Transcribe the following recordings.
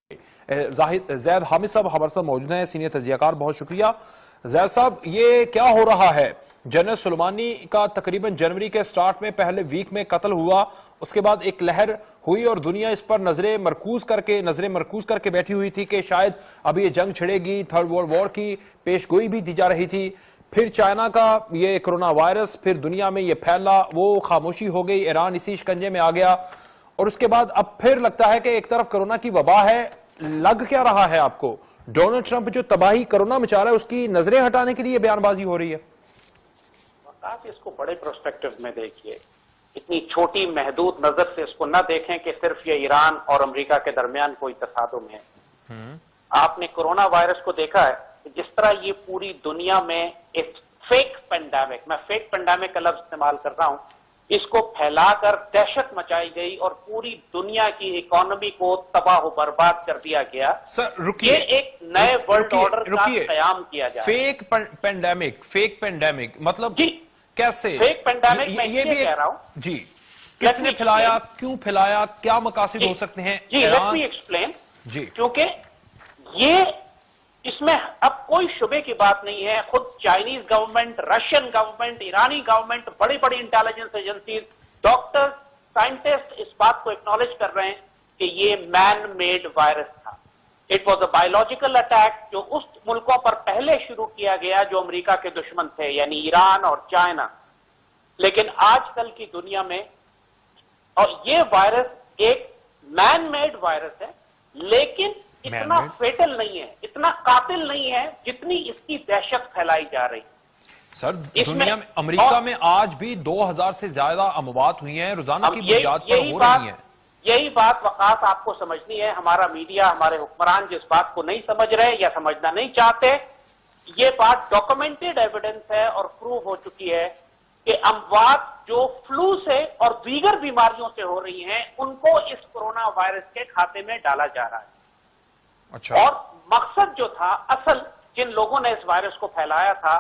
زید حامد صاحب ہمارے ساتھ موجود ہیں، سینئر تجزیہ کار، بہت شکریہ۔ زید صاحب، یہ کیا ہو رہا ہے؟ جنرل سلیمانی کا تقریباً جنوری کے سٹارٹ میں پہلے ویک میں قتل ہوا، اس کے بعد ایک لہر ہوئی اور دنیا اس پر نظریں مرکوز کر کے بیٹھی ہوئی تھی کہ شاید اب یہ جنگ چھڑے گی، تھرڈ ورلڈ وار کی پیش گوئی بھی دی جا رہی تھی۔ پھر چائنا کا یہ کرونا وائرس، پھر دنیا میں یہ پھیلا، وہ خاموشی ہو گئی، ایران اسی شکنجے میں آ گیا، اور اس کے بعد اب پھر لگتا ہے کہ ایک طرف کرونا کی وبا ہے۔ لگ کیا رہا ہے آپ کو؟ ڈونلڈ ٹرمپ جو تباہی کرونا مچا رہا ہے، اس کی نظریں ہٹانے کے لیے بیان بازی ہو رہی ہے؟ آپ اس کو بڑے پرسپیکٹو میں دیکھیے، اتنی چھوٹی محدود نظر سے اس کو نہ دیکھیں کہ صرف یہ ایران اور امریکہ کے درمیان کوئی تصادم ہے۔ آپ نے کرونا وائرس کو دیکھا ہے کہ جس طرح یہ پوری دنیا میں ایک فیک پینڈیمک، میں فیک پینڈیمک کا لفظ استعمال کر رہا ہوں، اس کو پھیلا کر دہشت مچائی گئی اور پوری دنیا کی اکانومی کو تباہ و برباد کر دیا گیا۔ یہ ایک نئے ورلڈ آرڈر کا قیام کیا جائے۔ فیک پینڈیمک مطلب کیسے؟ فیک پینڈیمک میں یہ کہہ رہا ہوں جی، کس نے پھیلایا، کیوں پھیلایا، کیا مقاصد ہو سکتے ہیں؟ جی لیٹ می ایکسپلین۔ جی، کیونکہ یہ اس میں اب کوئی شبے کی بات نہیں ہے، خود چائنیز گورنمنٹ، رشین گورنمنٹ، ایرانی گورنمنٹ، بڑی بڑی انٹیلیجنس ایجنسیز، ڈاکٹر، سائنٹسٹ اس بات کو اکنالج کر رہے ہیں کہ یہ مین میڈ وائرس تھا۔ It was a biological attack جو اس ملکوں پر پہلے شروع کیا گیا جو امریکہ کے دشمن تھے، یعنی ایران اور چائنا۔ لیکن آج کل کی دنیا میں اور یہ وائرس ایک مین میڈ وائرس ہے، لیکن اتنا فیٹل نہیں ہے، اتنا قاتل نہیں ہے جتنی اس کی دہشت پھیلائی جا رہی ہے۔ سر، دنیا میں امریکہ میں آج بھی 2000 سے زیادہ اموات ہوئی ہیں، روزانہ کی بنیاد پر ہو رہی ہیں۔ یہی بات وقاص آپ کو سمجھنی ہے۔ ہمارا میڈیا، ہمارے حکمران جس بات کو نہیں سمجھ رہے یا سمجھنا نہیں چاہتے، یہ بات ڈاکومنٹڈ ایویڈنس ہے اور پروف ہو چکی ہے کہ اموات جو فلو سے اور دیگر بیماریوں سے ہو رہی ہیں، ان کو اس کرونا وائرس کے کھاتے میں ڈالا جا رہا ہے۔ اچھا، اور مقصد جو تھا، اصل جن لوگوں نے اس وائرس کو پھیلایا تھا،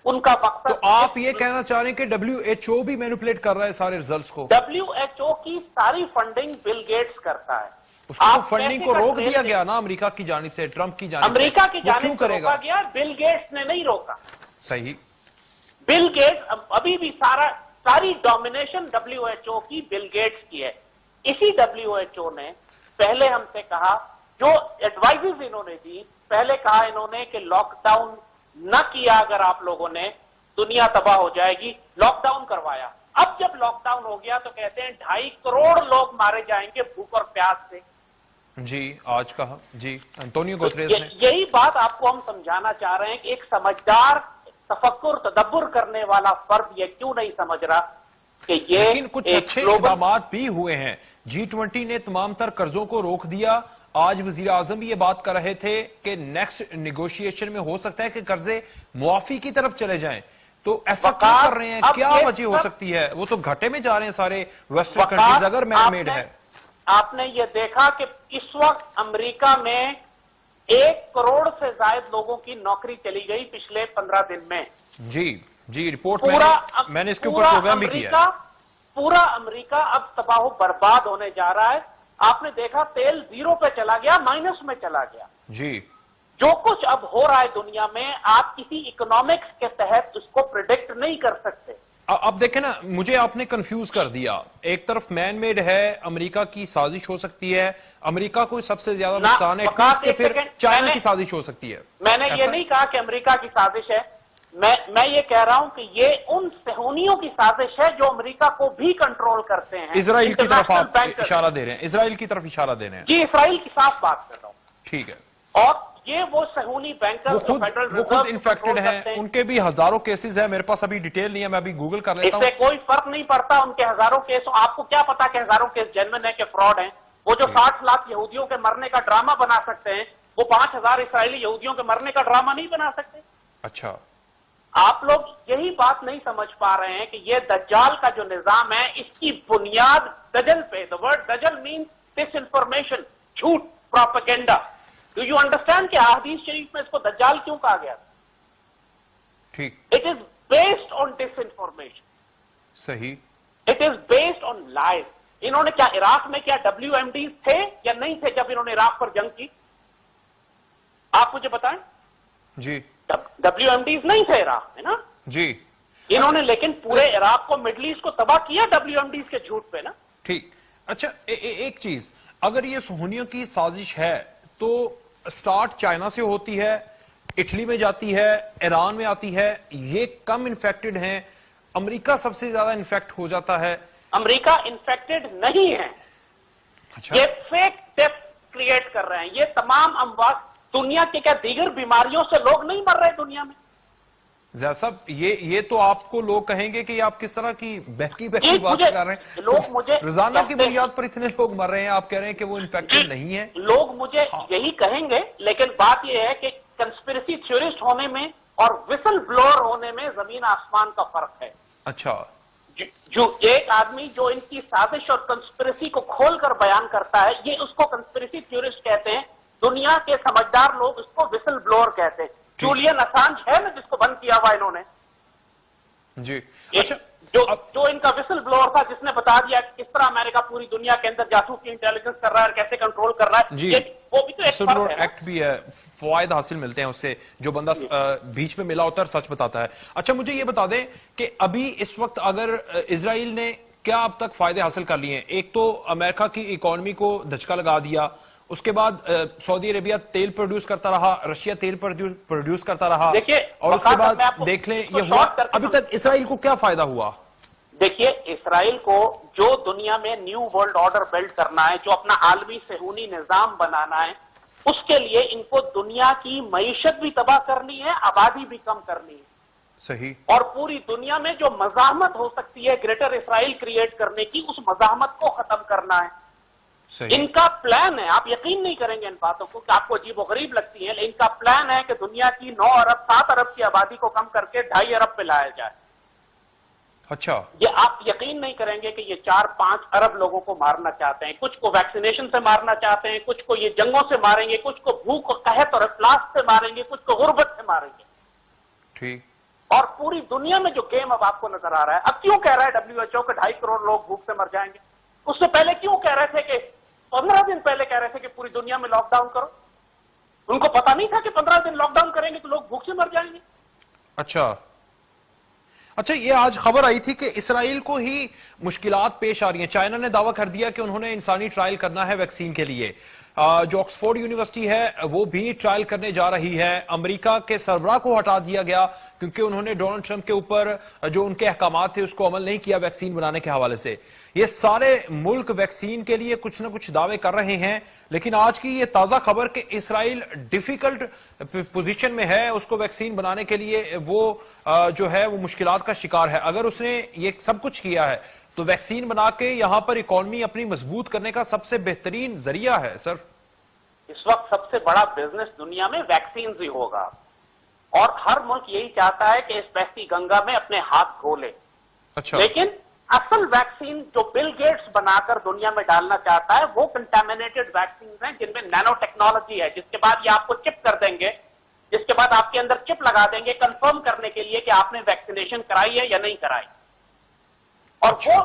ان کا مقصد، تو آپ یہ کہنا چاہ رہے ہیں کہ WHO بھی مینوپولیٹ کر رہا ہے سارے ریزلٹس کو؟ WHO کی ساری فنڈنگ بل گیٹس کرتا ہے۔ اس کو فنڈنگ کو روک دیا گیا نا امریکہ کی جانب سے، ٹرمپ کی جانب سے، امریکہ کی جانب سے روکا گیا، بل گیٹس نے نہیں روکا۔ صحیح، بل گیٹس ابھی بھی ساری ڈومینیشن WHO کی بل گیٹس کی ہے۔ اسی WHO نے پہلے ہم سے کہا، جو ایڈوائزز انہوں نے دی، پہلے کہا انہوں نے کہ لاک ڈاؤن نہ کیا اگر آپ لوگوں نے، دنیا تباہ ہو جائے گی، لاک ڈاؤن کروایا۔ اب جب لاک ڈاؤن ہو گیا تو کہتے ہیں 2.5 کروڑ لوگ مارے جائیں گے بھوک اور پیاس سے۔ جی، آج کہا جی انتونیو گوتریس نے۔ یہی بات آپ کو ہم سمجھانا چاہ رہے ہیں کہ ایک سمجھدار، تفکر، تدبر کرنے والا فرد یہ کیوں نہیں سمجھ رہا کہ یہ، لیکن کچھ اچھے اقدامات بھی ہوئے ہیں۔ G20 نے تمام تر قرضوں کو روک دیا۔ آج وزیر اعظم بھی یہ بات کر رہے تھے کہ نیکسٹ نیگوشیشن میں ہو سکتا ہے کہ قرضے معافی کی طرف چلے جائیں۔ تو ایسا کیوں کر رہے ہیں؟ کیا وجہ ہو سکتی ہے؟ وہ تو گھاٹے میں جا رہے ہیں سارے ویسٹرن کنٹریز اگر مین میڈ ہے۔ آپ نے یہ دیکھا کہ اس وقت امریکہ میں 1 کروڑ سے زائد لوگوں کی نوکری چلی گئی پچھلے 15 دن میں۔ جی، رپورٹ میں نے اس کے اوپر پروگرام بھی کیا۔ پورا امریکہ اب تباہ و برباد ہونے جا رہا ہے۔ آپ نے دیکھا تیل 0 پہ چلا گیا، مائنس میں چلا گیا۔ جی، جو کچھ اب ہو رہا ہے دنیا میں، آپ کسی اکنامکس کے تحت اس کو پریڈکٹ نہیں کر سکتے۔ اب دیکھیں نا، مجھے آپ نے کنفیوز کر دیا۔ ایک طرف مین میڈ ہے، امریکہ کی سازش ہو سکتی ہے، امریکہ کو سب سے زیادہ نقصان ہے، پھر چائنا کی سازش ہو سکتی ہے۔ میں نے یہ نہیں کہا کہ امریکہ کی سازش ہے، میں یہ کہہ رہا ہوں کہ یہ ان صہیونیوں کی سازش ہے جو امریکہ کو بھی کنٹرول کرتے ہیں۔ اسرائیل کی طرف آپ اشارہ دے رہے ہیں، اسرائیل کی طرف اشارہ دے رہے ہیں؟ جی، اسرائیل کی صاف بات کر رہا ہوں۔ ٹھیک ہے۔ اور یہ وہ صہیونی بینکر وہ خود انفیکٹڈ ہیں، ان کے بھی ہزاروں کیسز ہیں، میرے پاس ابھی ڈیٹیل نہیں ہے، میں ابھی گوگل کر لیتا ہوں۔ اس سے کوئی فرق نہیں پڑتا، ان کے ہزاروں کیس، آپ کو کیا پتا کہ ہزاروں کیس جینوین ہے کہ فراڈ ہیں؟ وہ جو 60 لاکھ یہودیوں کے مرنے کا ڈرامہ بنا سکتے ہیں، وہ 5000 اسرائیلی یہودیوں کے مرنے کا ڈرامہ نہیں بنا سکتے۔ اچھا، آپ لوگ یہی بات نہیں سمجھ پا رہے ہیں کہ یہ دجال کا جو نظام ہے، اس کی بنیاد دجل پہ، the word دجل means ڈس انفارمیشن، جھوٹ، پروپیگنڈا۔ ڈو یو انڈرسٹینڈ کہ احادیث شریف میں اس کو دجال کیوں کہا گیا؟ ٹھیک، it is based on disinformation, صحیح، it is based on lies, انہوں نے کیا عراق میں کیا WMDs تھے یا نہیں تھے جب انہوں نے عراق پر جنگ کی؟ آپ مجھے بتائیں. جی WMDs نہیں تھے عراق میں نا جی. انہوں نے لیکن پورے عراق کو مڈل ایسٹ کو تباہ کیا WMDs کے جھوٹ پہ نا. ٹھیک. اچھا ایک چیز، اگر یہ صہیونیوں کی سازش ہے تو سٹارٹ چائنا سے ہوتی ہے، اٹلی میں جاتی ہے، ایران میں آتی ہے، یہ کم انفیکٹڈ ہیں، امریکہ سب سے زیادہ انفیکٹ ہو جاتا ہے. امریکہ انفیکٹڈ نہیں ہے. اچھا یہ فیک ڈیتھ کریٹ کر رہے ہیں. یہ تمام اموات دنیا کے کیا دیگر بیماریوں سے لوگ نہیں مر رہے دنیا میں؟ زید صاحب یہ تو آپ کو لوگ کہیں گے کہ آپ کس طرح کی بہکی بات کر رہے ہیں. لوگ مجھے روزانہ کی بنیاد پر اتنے لوگ مر رہے ہیں، آپ کہہ رہے ہیں کہ وہ انفیکٹڈ نہیں ہے. لوگ مجھے یہی کہیں گے، لیکن بات یہ ہے کہ کنسپریسی تھیورسٹ ہونے میں اور وسل بلور ہونے میں زمین آسمان کا فرق ہے. اچھا جو ایک آدمی جو ان کی سازش اور کنسپریسی کو کھول کر بیان کرتا ہے، یہ اس کو کنسپریسی تھیورسٹ کہتے ہیں. دنیا کے سمجھدار لوگ اس کو وسل بلور کہتے ہیں. جولین اسانج ہے نا جس کو بند کیا ہوا انہوں نے، جی. اچھا جو ان کا وسل بلور تھا جس نے بتا دیا کہ کس طرح امریکہ پوری دنیا کے اندر جاسوسی انٹیلیجنس کر رہا ہے اور کیسے کنٹرول کر رہا ہے. جی وہ بھی تو ایک فرق ہے نا. ایکٹ بھی ہے، فوائد حاصل ملتے ہیں اس سے، جو بندہ بیچ میں ملا ہوتا ہے اور سچ بتاتا ہے. اچھا مجھے یہ بتا دیں کہ ابھی اس وقت اگر اسرائیل نے کیا اب تک فائدے حاصل کر لیے ہیں؟ ایک تو امریکہ کی اکانومی کو دھچکا لگا دیا، اس کے بعد سعودی عربیہ تیل پروڈیوس کرتا رہا، رشیا تیل پروڈیوس کرتا رہا، اور اس کے بعد دیکھ لیں یہ ہوا. ابھی تک اسرائیل کو کیا فائدہ ہوا؟ دیکھیے اسرائیل کو جو دنیا میں نیو ورلڈ آرڈر بلڈ کرنا ہے، جو اپنا عالمی صہیونی نظام بنانا ہے، اس کے لیے ان کو دنیا کی معیشت بھی تباہ کرنی ہے، آبادی بھی کم کرنی ہے. صحیح. اور پوری دنیا میں جو مزاحمت ہو سکتی ہے گریٹر اسرائیل کریٹ کرنے کی، اس مزاحمت کو ختم کرنا ہے. صحیح. ان کا پلان ہے، آپ یقین نہیں کریں گے ان باتوں کو کہ آپ کو عجیب و غریب لگتی ہیں، لیکن ان کا پلان ہے کہ دنیا کی 9 ارب 7 ارب کی آبادی کو کم کر کے 2.5 ارب پہ لایا جائے. اچھا. یہ آپ یقین نہیں کریں گے کہ یہ 4-5 ارب لوگوں کو مارنا چاہتے ہیں. کچھ کو ویکسینیشن سے مارنا چاہتے ہیں، کچھ کو یہ جنگوں سے ماریں گے، کچھ کو بھوک اور قحط اور افلاس سے ماریں گے، کچھ کو غربت سے ماریں گے. ٹھیک. اور پوری دنیا میں جو گیم اب آپ کو نظر آ رہا ہے، اب کیوں کہہ رہا ہے WHO کہ 2.5 کروڑ لوگ بھوک سے مر جائیں گے؟ اس سے پہلے کیوں کہہ رہے تھے کہ 15 دن پہلے کہہ رہے تھے کہ پوری دنیا میں لاک ڈاؤن کرو؟ ان کو پتا نہیں تھا کہ 15 دن لاک ڈاؤن کریں گے تو لوگ بھوک سے مر جائیں گے. اچھا یہ آج خبر آئی تھی کہ اسرائیل کو ہی مشکلات پیش آ رہی ہیں. چائنا نے دعویٰ کر دیا کہ انہوں نے انسانی ٹرائل کرنا ہے ویکسین کے لیے. جو آکسفورڈ یونیورسٹی ہے وہ بھی ٹرائل کرنے جا رہی ہے. امریکہ کے سربراہ کو ہٹا دیا گیا کیونکہ انہوں نے ڈونلڈ ٹرمپ کے اوپر جو ان کے احکامات تھے اس کو عمل نہیں کیا ویکسین بنانے کے حوالے سے. یہ سارے ملک ویکسین کے لیے کچھ نہ کچھ دعوے کر رہے ہیں، لیکن آج کی یہ تازہ خبر کہ اسرائیل ڈیفیکلٹ پوزیشن میں ہے، اس کو ویکسین بنانے کے لیے وہ جو ہے وہ مشکلات کا شکار ہے. اگر اس نے یہ سب کچھ کیا ہے تو ویکسین بنا کے یہاں پر اکانومی اپنی مضبوط کرنے کا سب سے بہترین ذریعہ ہے. سر اس وقت سب سے بڑا بزنس دنیا میں ویکسین ہی ہوگا، اور ہر ملک یہی چاہتا ہے کہ اس بہتی گنگا میں اپنے ہاتھ دھو لے. اچھا. لیکن اصل ویکسین جو بل گیٹس بنا کر دنیا میں ڈالنا چاہتا ہے وہ کنٹامینیٹڈ ویکسین ہیں جن میں نینو ٹیکنالوجی ہے، جس کے بعد یہ آپ کو چپ کر دیں گے، جس کے بعد آپ کے اندر چپ لگا دیں گے کنفرم کرنے کے لیے کہ آپ نے ویکسینیشن کرائی ہے یا نہیں کرائی. اور وہ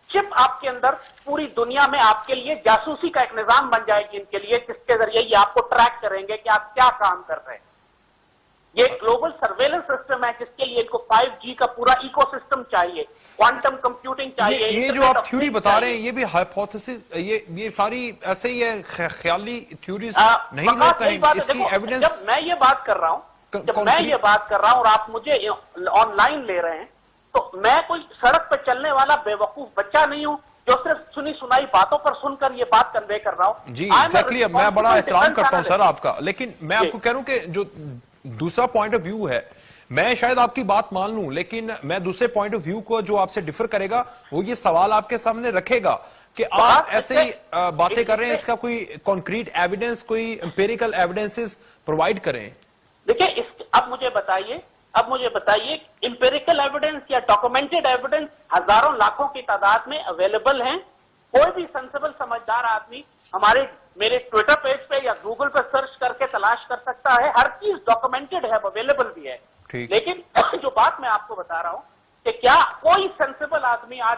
چپ آپ کے اندر پوری دنیا میں آپ کے لیے جاسوسی کا ایک نظام بن جائے گی ان کے لیے، جس کے ذریعے یہ آپ کو ٹریک کریں گے کہ آپ کیا کام کر رہے ہیں. یہ ایک گلوبل سرویلنس سسٹم ہے جس کے لیے ان کو 5G کا پورا ایکو سسٹم چاہیے، کوانٹم کمپیوٹنگ چاہیے. یہ جو آپ تھیوری بتا رہے ہیں یہ بھی ہائپوتھیسس، یہ ساری ایسے ہی ہے، خیالی تھیوریز نہیں لوگ کہیں اس کی ایویڈنس. جب میں یہ بات کر رہا ہوں اور آپ مجھے آن لائن لے رہے ہیں تو میں کوئی سڑک پہ چلنے والا بے وقوف بچہ نہیں ہوں جو صرف سنی سنائی باتوں پر سن کر یہ بات کنوے کر رہا ہوں. جی ایگزیکٹلی، میں بڑا احترام کرتا ہوں سر آپ کا، لیکن میں آپ کو کہہ رہا ہوں کہ جو دوسرا پوائنٹ آف ویو ہے، میں شاید آپ کی بات مان لوں لیکن میں دوسرے پوائنٹ آف ویو کو جو آپ سے ڈیفر کرے گا وہ یہ سوال آپ کے سامنے رکھے گا کہ آپ ایسے ہی باتیں کر رہے ہیں، اس کا کوئی کانکریٹ ایویڈنس، کوئی امپیریکل ایویڈنسز پرووائڈ کریں. دیکھیں اب مجھے بتائیے امپیریکل ایویڈنس یا ڈاکومنٹڈ ایویڈنس ہزاروں لاکھوں کی تعداد میں اویلیبل ہیں. کوئی بھی سینسیبل سمجھدار آدمی میرے ٹویٹر پیج پہ یا گوگل پہ سرچ کر کے تلاش کر سکتا ہے. ہر چیز ڈاکومنٹڈ ہے، اویلیبل بھی ہے. لیکن جو بات میں آپ کو بتا رہا ہوں کہ کیا کوئی سینسیبل آدمی آج